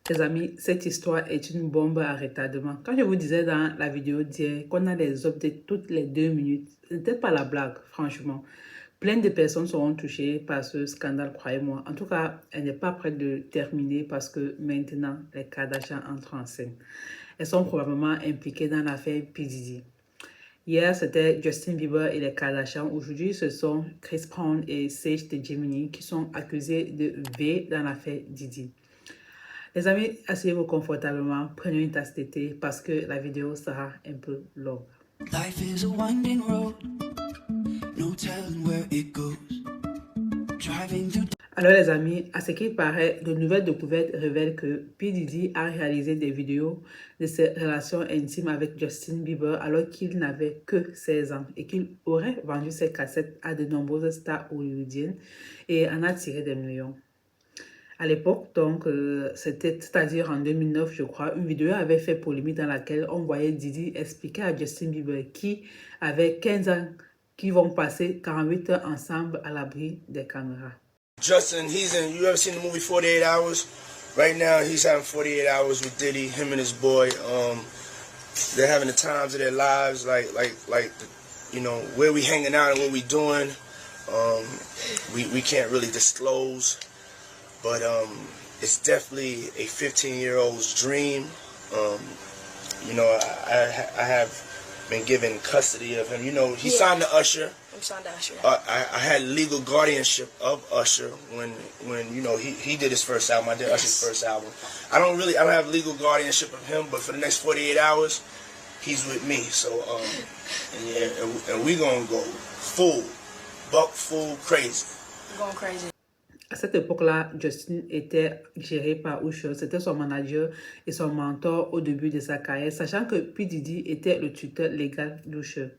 Les amis, cette histoire est une bombe à retardement. Quand je vous disais dans la vidéo d'hier qu'on a des updates toutes les 2 minutes, ce n'était pas la blague, franchement. Plein de personnes seront touchées par ce scandale, croyez-moi. En tout cas, elle n'est pas prête de terminer parce que maintenant, les Kardashian entrent en scène. Elles sont probablement impliquées dans l'affaire Diddy. Hier, c'était Justin Bieber et les Kardashian. Aujourd'hui, ce sont Chris Brown et Sage de Gemini qui sont accusés de V dans l'affaire Diddy. Les amis, asseyez-vous confortablement, prenez une tasse de thé parce que la vidéo sera un peu longue. Life is a winding road, no telling where it goes. Alors les amis, à ce qu'il paraît, de nouvelles découvertes révèlent que Diddy a réalisé des vidéos de ses relations intimes avec Justin Bieber alors qu'il n'avait que 16 ans et qu'il aurait vendu ses cassettes à de nombreuses stars hollywoodiennes et en a tiré des millions. À l'époque, donc, c'est-à-dire en 2009, je crois, une vidéo avait fait polémique dans laquelle on voyait Diddy expliquer à Justin Bieber qui avait 15 ans qui vont passer 48 heures ensemble à l'abri des caméras. Justin, you ever seen the movie 48 Hours? Right now, he's having 48 hours with Diddy, him and his boy. They're having the times of their lives, like, you know, where we hanging out and what we doing. We can't really disclose, but it's definitely a 15-year-old's dream. You know, I have been given custody of him. You know, he signed to Usher. I'm signed to Usher. I had legal guardianship of Usher when you know he did his first album. I did Usher's first album. I don't have legal guardianship of him, but for the next 48 hours, he's with me. So yeah, and we gonna go full, buck full crazy. We're going crazy. À cette époque-là, Justin était géré par Usher. C'était son manager et son mentor au début de sa carrière, sachant que Diddy était le tuteur légal d'Usher.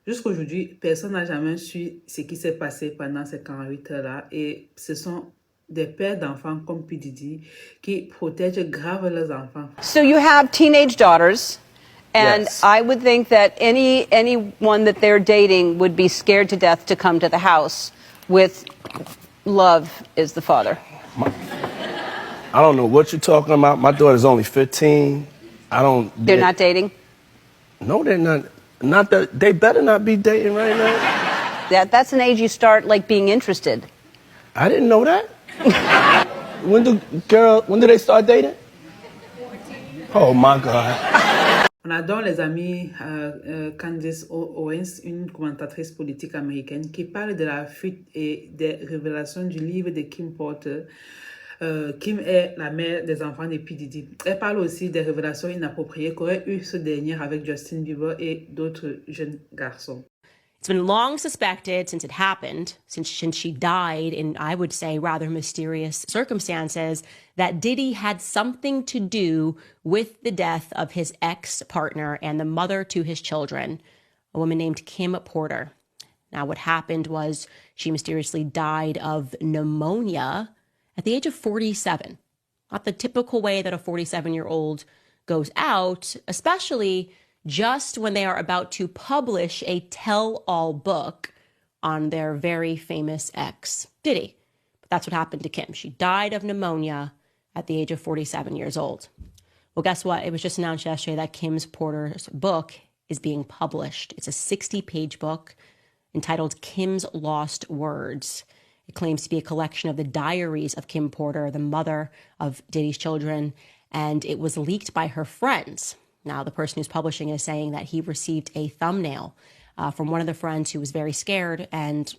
Jusqu'aujourd'hui, personne n'a jamais su ce qui s'est passé pendant ces 48 heures-là et ce sont des pères d'enfants comme Diddy qui protègent grave leurs enfants. So you have teenage daughters, and Yes. I would think that anyone that they're dating would be scared to death to come to the house with love is the father. I don't know what you're talking about. My daughter's only 15. They're not dating? No, they're not. Not that they better not be dating right now. That's an age you start like being interested. I didn't know that. When do they start dating? Oh my God. On adore les amis Candace Owens, une commentatrice politique américaine qui parle de la fuite et des révélations du livre de Kim Porter. Kim est la mère des enfants de Diddy. Elle parle aussi des révélations inappropriées qu'aurait eu ce dernier avec Justin Bieber et d'autres jeunes garçons. It's been long suspected since it happened, since she died in, I would say, rather mysterious circumstances, that Diddy had something to do with the death of his ex-partner and the mother to his children, a woman named Kim Porter. Now, what happened was she mysteriously died of pneumonia at the age of 47. Not the typical way that a 47-year-old goes out, especially just when they are about to publish a tell-all book on their very famous ex, Diddy. But that's what happened to Kim. She died of pneumonia at the age of 47 years old. Well, guess what? It was just announced yesterday that Kim Porter's book is being published. It's a 60-page book entitled Kim's Lost Words. It claims to be a collection of the diaries of Kim Porter, the mother of Diddy's children, and it was leaked by her friends. Now, the person who's publishing is saying that he received a thumbnail from one of the friends who was very scared, and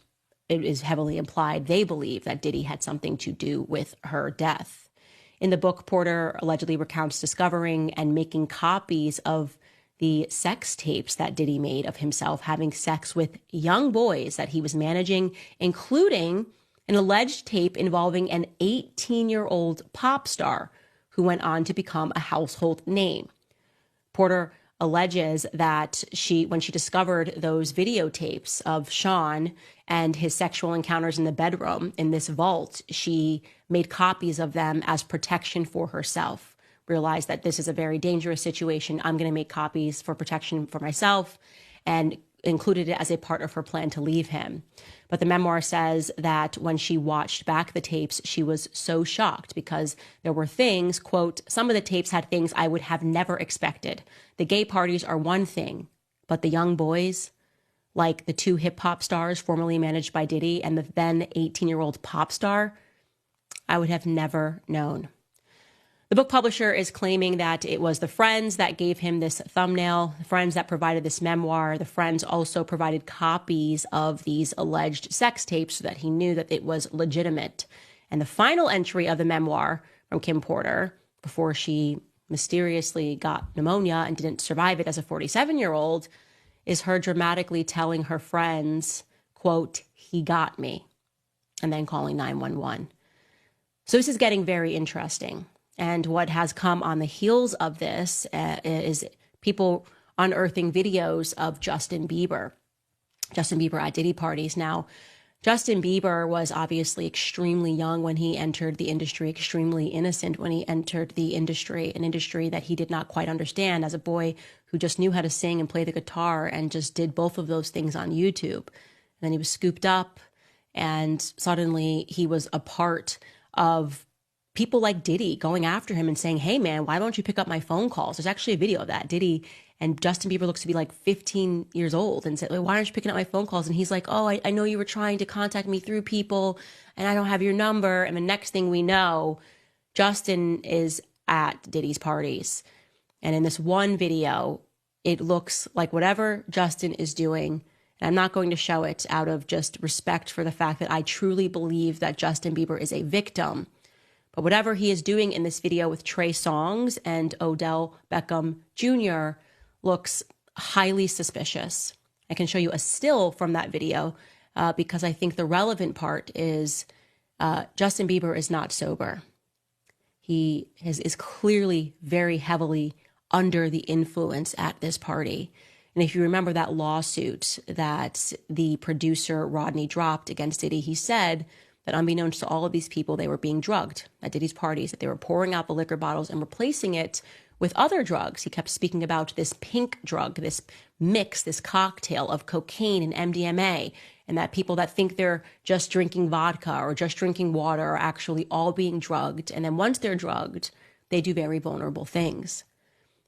it is heavily implied they believe that Diddy had something to do with her death. In the book, Porter allegedly recounts discovering and making copies of the sex tapes that Diddy made of himself having sex with young boys that he was managing, including an alleged tape involving an 18-year-old pop star who went on to become a household name. Porter alleges that when she discovered those videotapes of Sean and his sexual encounters in the bedroom in this vault, she made copies of them as protection for herself. Realized that this is a very dangerous situation. I'm going to make copies for protection for myself. And included it as a part of her plan to leave him. But the memoir says that when she watched back the tapes, she was so shocked because there were things, quote, some of the tapes had things I would have never expected. The gay parties are one thing, but the young boys, like the two hip hop stars formerly managed by Diddy and the then 18-year-old pop star, I would have never known. The book publisher is claiming that it was the friends that gave him this thumbnail, the friends that provided this memoir. The friends also provided copies of these alleged sex tapes so that he knew that it was legitimate. And the final entry of the memoir from Kim Porter, before she mysteriously got pneumonia and didn't survive it as a 47-year-old, is her dramatically telling her friends, quote, he got me, and then calling 911. So this is getting very interesting. And what has come on the heels of this is people unearthing videos of Justin Bieber at Diddy parties. Now, Justin Bieber was obviously extremely young when he entered the industry, extremely innocent when he entered the industry, an industry that he did not quite understand as a boy who just knew how to sing and play the guitar and just did both of those things on YouTube. And then he was scooped up and suddenly he was a part of people like Diddy going after him and saying, hey, man, why don't you pick up my phone calls? There's actually a video of that. Diddy and Justin Bieber looks to be like 15 years old and said, why aren't you picking up my phone calls? And he's like, oh, I know you were trying to contact me through people and I don't have your number. And the next thing we know, Justin is at Diddy's parties. And in this one video, it looks like whatever Justin is doing, and I'm not going to show it out of just respect for the fact that I truly believe that Justin Bieber is a victim. But whatever he is doing in this video with Trey Songz and Odell Beckham Jr. looks highly suspicious. I can show you a still from that video because I think the relevant part is Justin Bieber is not sober. He is clearly very heavily under the influence at this party. And if you remember that lawsuit that the producer Rodney dropped against Diddy, he said that unbeknownst to all of these people, they were being drugged at Diddy's parties, that they were pouring out the liquor bottles and replacing it with other drugs. He kept speaking about this pink drug, this mix, this cocktail of cocaine and MDMA, and that people that think they're just drinking vodka or just drinking water are actually all being drugged. And then once they're drugged, they do very vulnerable things.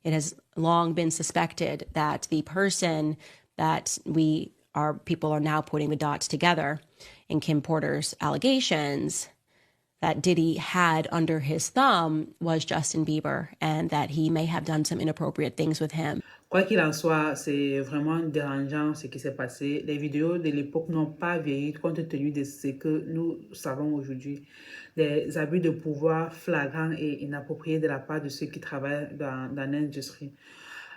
It has long been suspected that the person that people are now putting the dots together in Kim Porter's allegations that Diddy had under his thumb was Justin Bieber and that he may have done some inappropriate things with him. Quoi qu'il en soit, c'est vraiment dérangeant ce qui s'est passé. Les vidéos de l'époque n'ont pas vieilli compte tenu de ce que nous savons aujourd'hui. Des abus de pouvoir flagrants et inappropriés de la part de ceux qui travaillent dans l'industrie.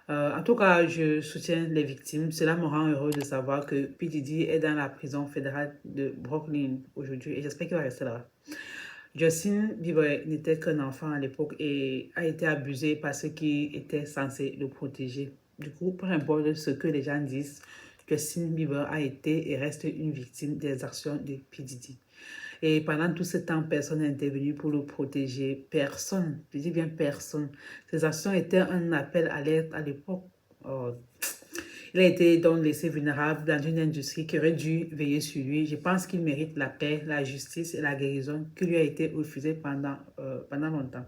En tout cas, je soutiens les victimes. Cela me rend heureux de savoir que P. Diddy est dans la prison fédérale de Brooklyn aujourd'hui et j'espère qu'il va rester là. Justin Bieber n'était qu'un enfant à l'époque et a été abusé par ceux qui étaient censés le protéger. Du coup, peu importe ce que les gens disent, Justin Bieber a été et reste une victime des actions de P. Diddy. Et pendant tout ce temps, personne n'est intervenu pour le protéger. Personne. Je dis bien personne. Ces actions étaient un appel à l'aide à l'époque. Il a été donc laissé vulnérable dans une industrie qui aurait dû veiller sur lui. Je pense qu'il mérite la paix, la justice et la guérison qui lui a été refusée pendant longtemps.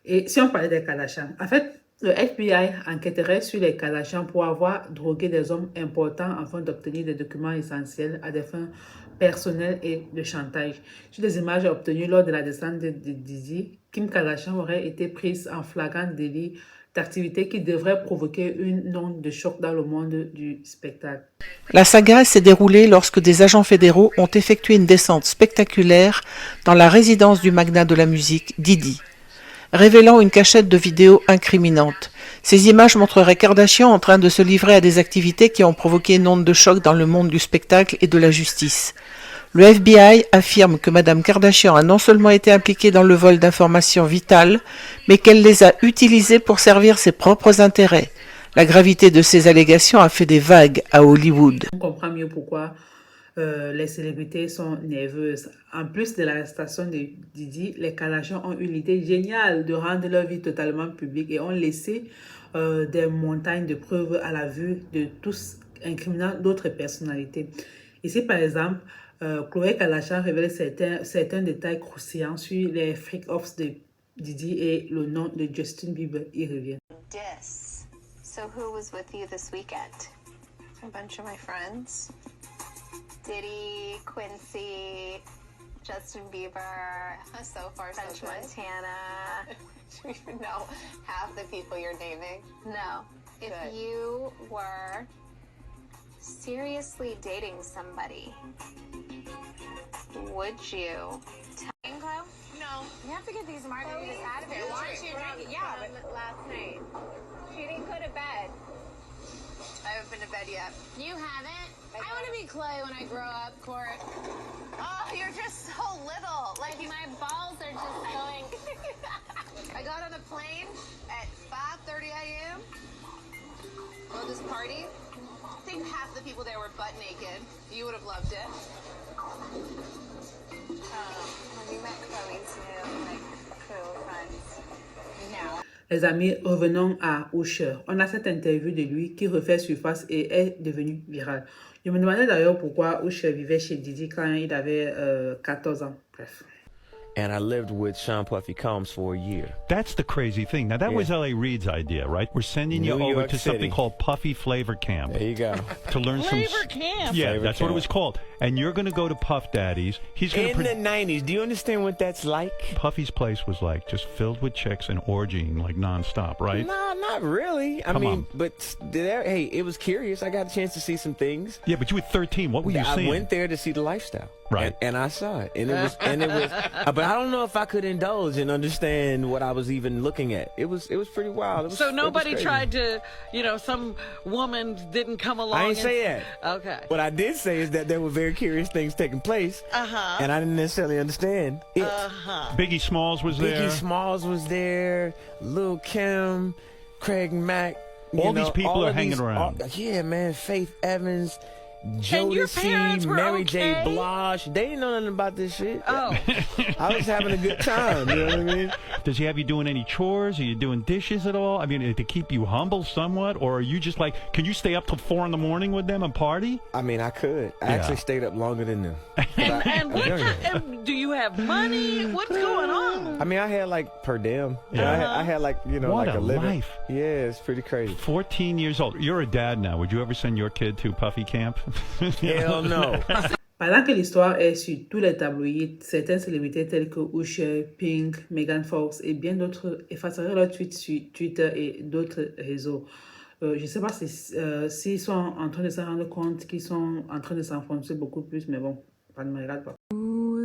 Et si on parlait des Kardashians, en fait, le FBI enquêterait sur les Kardashians pour avoir drogué des hommes importants afin d'obtenir des documents essentiels à des fins personnelles et de chantage. Sur des images obtenues lors de la descente de Diddy, Kim Kardashian aurait été prise en flagrant délit d'activité qui devrait provoquer une onde de choc dans le monde du spectacle. La saga s'est déroulée lorsque des agents fédéraux ont effectué une descente spectaculaire dans la résidence du magnat de la musique Diddy, révélant une cachette de vidéos incriminantes. Ces images montreraient Kardashian en train de se livrer à des activités qui ont provoqué une onde de choc dans le monde du spectacle et de la justice. Le FBI affirme que Mme Kardashian a non seulement été impliquée dans le vol d'informations vitales, mais qu'elle les a utilisées pour servir ses propres intérêts. La gravité de ces allégations a fait des vagues à Hollywood. On comprend mieux pourquoi les célébrités sont nerveuses. En plus de l'arrestation de Diddy, les Kardashians ont eu l'idée géniale de rendre leur vie totalement publique et ont laissé des montagnes de preuves à la vue de tous incriminant d'autres personnalités. Ici, par exemple, Khloé Kardashian révèle certains détails croustillants sur les freak-offs de Diddy et le nom de Justin Bieber y revient. So who was with you this weekend? A bunch of my friends. Diddy, Quincy, Justin Bieber, so far French so Montana. Do you even know half the people you're naming? No. If you were seriously dating somebody, would you? No. You have to get these margaritas out of here. Why aren't you drinking? Yeah, but last night. She didn't go to bed. I haven't been to bed yet. You haven't? I want to be Clay when I grow up, Court. Oh, you're just so little. Like my balls are just going. I got on a plane at 5:30 a.m. Go to this party. I think half the people there were butt naked. You would have loved it. When you met Chloe too, like cool friends. No. Les amis, revenons à Usher. On a cette interview de lui qui refait surface et est devenue virale. Je me demandais d'ailleurs pourquoi Usher vivait chez Diddy quand il avait 14 ans. Bref. And I lived with Sean Puffy Combs for a year. That's the crazy thing. Now, that was L.A. Reid's idea, right? We're sending you New over York to City. something called Puffy Flavor Camp. There you go. To learn Flavor Camp. Yeah, Flavor that's what it Camp. was called. And you're going to go to Puff Daddy's. He's going In to the 90s, do you understand what that's like? Puffy's place was like just filled with chicks and orgying like nonstop, right? No, not really. I Come mean, on. but hey, it was curious. I got a chance to see some things. Yeah, but you were 13. What were you I seeing? went there to see the lifestyle. Right. And I saw it. And it was but I don't know if I could indulge and understand what I was even looking at. It was pretty wild. So nobody tried to, some woman didn't come along. I ain't say that. Okay. What I did say is that there were very curious things taking place. And I didn't necessarily understand it. Biggie Smalls was there. Biggie Smalls was there. Lil' Kim, Craig Mack. All these people are hanging around. Yeah, man. Faith Evans. And your parents Jodeci, were Mary okay? J. Blige. They didn't know nothing about this shit. Oh. I was having a good time. You know what I mean? Does he have you doing any chores? Are you doing dishes at all? I mean, to keep you humble somewhat? Or are you just like, can you stay up till 4 in the morning with them and party? I mean, I could. I actually stayed up longer than them. And do you have money? What's going on? I mean, I had like per diem. Yeah. I had like, What like a a living. life. Yeah, it's pretty crazy. 14 years old. You're a dad now. Would you ever send your kid to Puffy Camp? Hell no. Pendant que l'histoire est sur tous les tabloïds, certaines célébrités telles que Usher, Pink, Megan Fox et bien d'autres effaceraient leurs tweets sur Twitter et d'autres réseaux. Je ne sais pas s'ils sont en train de se rendre compte qu'ils sont en train de s'enfoncer beaucoup plus, mais bon, ça ne me regarde pas.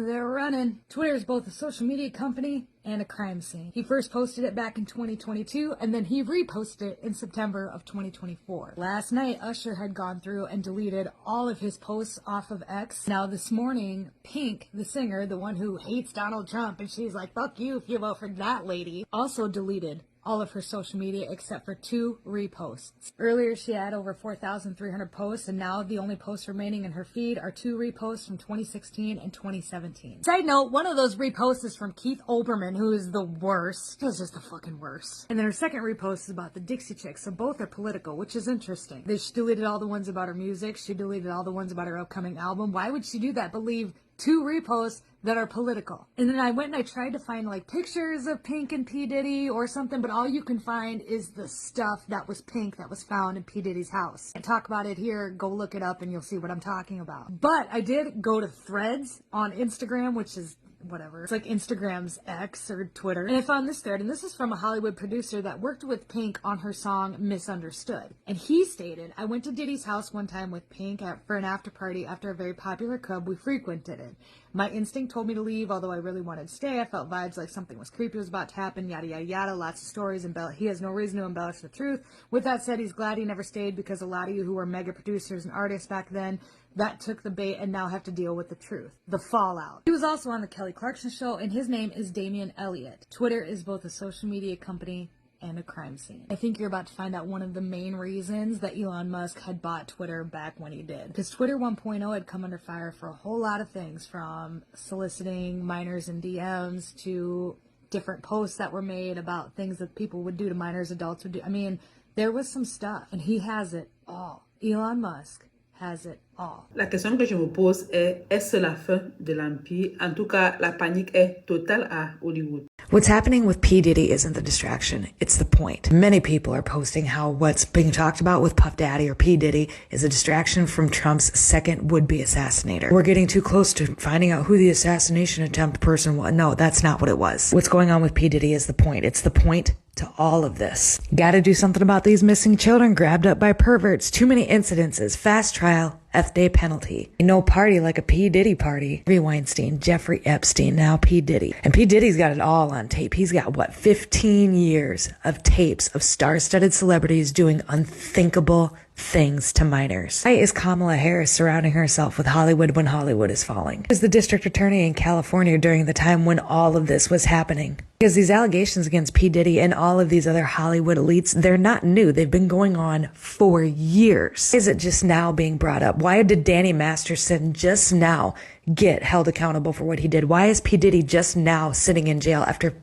They're running. Twitter is both a social media company and a crime scene. He first posted it back in 2022, and then he reposted it in September of 2024. Last night, Usher had gone through and deleted all of his posts off of X. Now this morning, Pink, the singer, the one who hates Donald Trump, and she's like, fuck you if you vote for that lady, also deleted all of her social media except for 2 reposts. Earlier, she had over 4,300 posts, and now the only posts remaining in her feed are 2 reposts from 2016 and 2017. Side note, one of those reposts is from Keith Olbermann, who is the worst. He was just the fucking worst. And then her second repost is about the Dixie Chicks, so both are political, which is interesting. She deleted all the ones about her music. She deleted all the ones about her upcoming album. Why would she do that? But leave 2 reposts that are political. And then I went and I tried to find like pictures of Pink and P. Diddy or something, but all you can find is the stuff that was Pink that was found in P. Diddy's house. I talk about it here, go look it up and you'll see what I'm talking about. But I did go to Threads on Instagram, which is whatever. It's like Instagram's X or Twitter. And I found this thread, and this is from a Hollywood producer that worked with Pink on her song Misunderstood. And he stated, I went to Diddy's house one time with Pink for an after party after a very popular club we frequented it. My instinct told me to leave, although I really wanted to stay. I felt vibes like something was creepy was about to happen, yada, yada, yada, lots of stories. He has no reason to embellish the truth. With that said, he's glad he never stayed because a lot of you who were mega producers and artists back then, that took the bait and now have to deal with the truth. The fallout. He was also on the Kelly Clarkson show, and his name is Damian Elliott. Twitter is both a social media company and a crime scene. I think you're about to find out one of the main reasons that Elon Musk had bought Twitter back when he did. Because Twitter 1.0 had come under fire for a whole lot of things, from soliciting minors in DMs to different posts that were made about things that people would do to minors, adults would do. I mean, there was some stuff, and he has it all. Elon Musk has it all. La question que je me pose est, est-ce la fin de l'empire? En tout cas, la panique est totale à Hollywood. What's happening with P. Diddy isn't the distraction, it's the point. Many people are posting how what's being talked about with Puff Daddy or P. Diddy is a distraction from Trump's second would-be assassinator. We're getting too close to finding out who the assassination attempt person was. No, that's not what it was. What's going on with P. Diddy is the point. It's the point to all of this. Gotta do something about these missing children grabbed up by perverts. Too many incidences. Fast trial. F-day penalty. No party like a P. Diddy party. Harvey Weinstein, Jeffrey Epstein, now P. Diddy. And P. Diddy's got it all on tape. He's got, 15 years of tapes of star-studded celebrities doing unthinkable things to minors. Why is Kamala Harris surrounding herself with Hollywood when Hollywood is falling? Is the district attorney in California during the time when all of this was happening? Because these allegations against P. Diddy and all of these other Hollywood elites, they're not new. They've been going on for years. Is it just now being brought up? Why did Danny Masterson just now get held accountable for what he did? Why is P. Diddy just now sitting in jail after,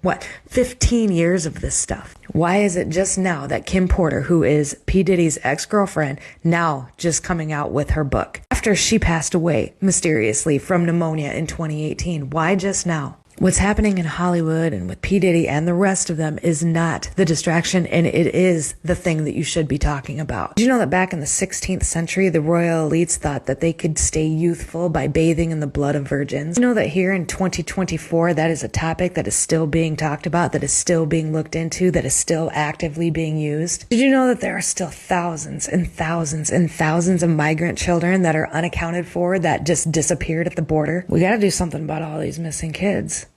15 years of this stuff? Why is it just now that Kim Porter, who is P. Diddy's ex-girlfriend, now just coming out with her book? After she passed away mysteriously from pneumonia in 2018, why just now? What's happening in Hollywood and with P. Diddy and the rest of them is not the distraction, and it is the thing that you should be talking about. Did you know that back in the 16th century, the royal elites thought that they could stay youthful by bathing in the blood of virgins? Did you know that here in 2024, that is a topic that is still being talked about, that is still being looked into, that is still actively being used? Did you know that there are still thousands and thousands and thousands of migrant children that are unaccounted for that just disappeared at the border? We gotta do something about all these missing kids.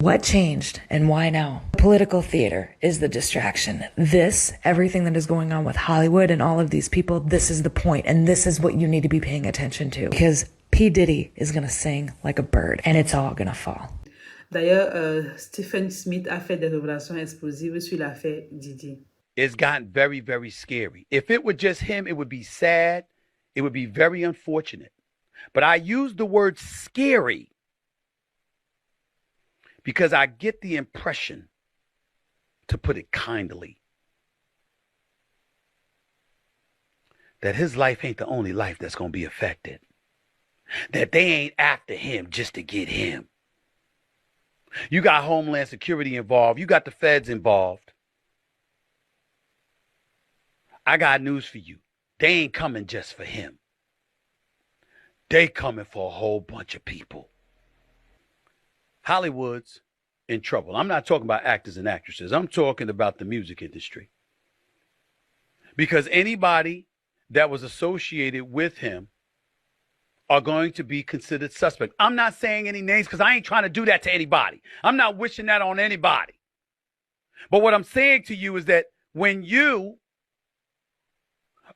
What changed and why now? Political theater is the distraction. This, everything that is going on with Hollywood and all of these people, this is the point, and this is what you need to be paying attention to. Because P. Diddy is going to sing like a bird, and it's all going to fall. D'ailleurs, Stephen Smith a fait des révélations explosives sur l'affaire Diddy. It's gotten very, very scary. If it were just him, it would be sad. It would be very unfortunate. But I use the word scary because I get the impression, to put it kindly, that his life ain't the only life that's going to be affected. That they ain't after him just to get him. You got Homeland Security involved. You got the feds involved. I got news for you. They ain't coming just for him. They coming for a whole bunch of people. Hollywood's in trouble. I'm not talking about actors and actresses. I'm talking about the music industry. Because anybody that was associated with him are going to be considered suspect. I'm not saying any names because I ain't trying to do that to anybody. I'm not wishing that on anybody. But what I'm saying to you is that when you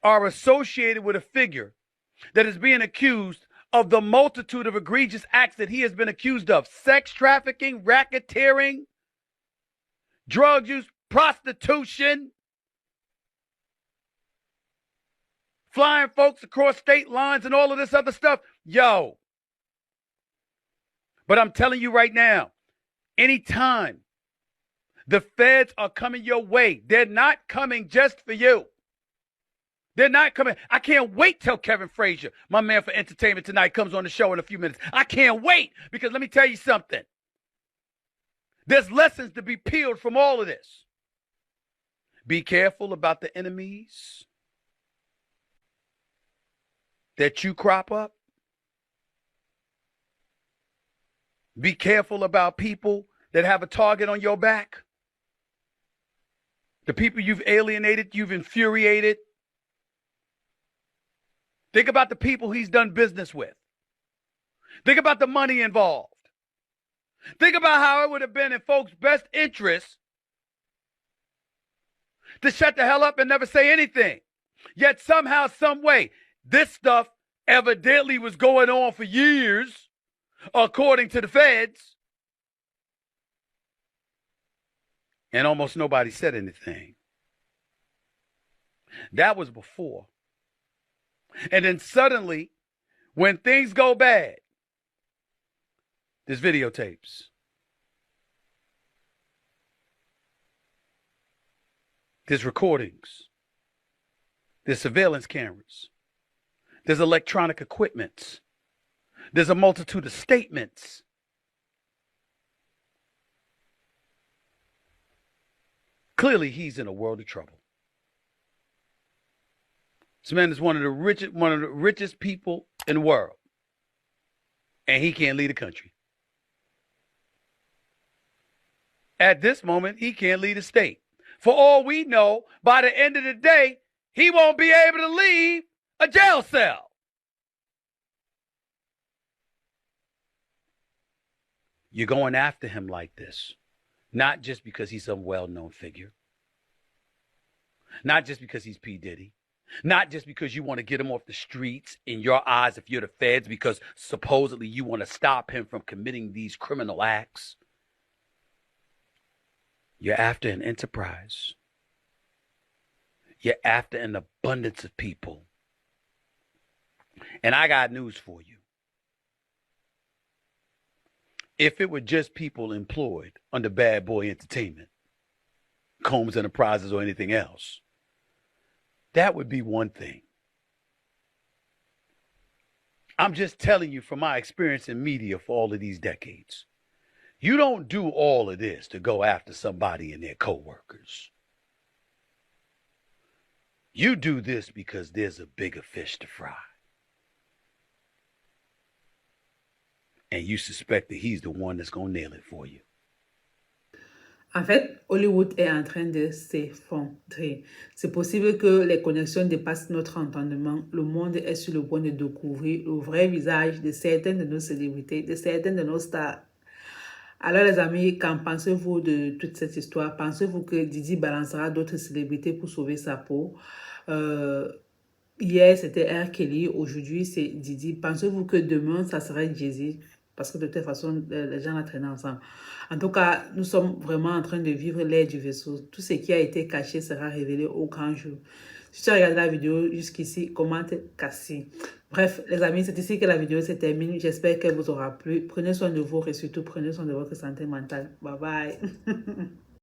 are associated with a figure that is being accused of the multitude of egregious acts that he has been accused of: sex trafficking, racketeering, drug use, prostitution, flying folks across state lines and all of this other stuff. Yo. But I'm telling you right now, anytime the feds are coming your way, they're not coming just for you. They're not coming. I can't wait till Kevin Frazier, my man for Entertainment Tonight, comes on the show in a few minutes. I can't wait, because let me tell you something. There's lessons to be peeled from all of this. Be careful about the enemies that you crop up. Be careful about people that have a target on your back. The people you've alienated, you've infuriated. Think about the people he's done business with. Think about the money involved. Think about how it would have been in folks' best interest to shut the hell up and never say anything. Yet somehow, some way, this stuff evidently was going on for years, according to the feds. And almost nobody said anything. That was before. And then suddenly, when things go bad, there's videotapes. There's recordings. There's surveillance cameras. There's electronic equipment. There's a multitude of statements. Clearly, he's in a world of trouble. This man is one of the richest people in the world, and he can't lead a country. At this moment, he can't lead a state. For all we know, by the end of the day, he won't be able to leave a jail cell. You're going after him like this, not just because he's some well-known figure, not just because he's P. Diddy, not just because you want to get him off the streets in your eyes if you're the feds, because supposedly you want to stop him from committing these criminal acts. You're after an enterprise. You're after an abundance of people. And I got news for you. If it were just people employed under Bad Boy Entertainment, Combs Enterprises, or anything else, that would be one thing. I'm just telling you from my experience in media for all of these decades. You don't do all of this to go after somebody and their coworkers. You do this because there's a bigger fish to fry. And you suspect that he's the one that's going to nail it for you. En fait, Hollywood est en train de s'effondrer. C'est possible que les connexions dépassent notre entendement. Le monde est sur le point de découvrir le vrai visage de certaines de nos célébrités, de certaines de nos stars. Alors les amis, qu'en pensez-vous de toute cette histoire? Pensez-vous que Diddy balancera d'autres célébrités pour sauver sa peau? Hier, c'était Affaire, qu'il, aujourd'hui, c'est Diddy. Pensez-vous que demain, ça serait Jay-Z? Parce que de toute façon, les gens la traînent ensemble. En tout cas, nous sommes vraiment en train de vivre l'ère du vaisseau. Tout ce qui a été caché sera révélé au grand jour. Si tu as regardé la vidéo jusqu'ici, commente Cassie. Bref, les amis, c'est ici que la vidéo se termine. J'espère qu'elle vous aura plu. Prenez soin de vous et surtout prenez soin de votre santé mentale. Bye bye.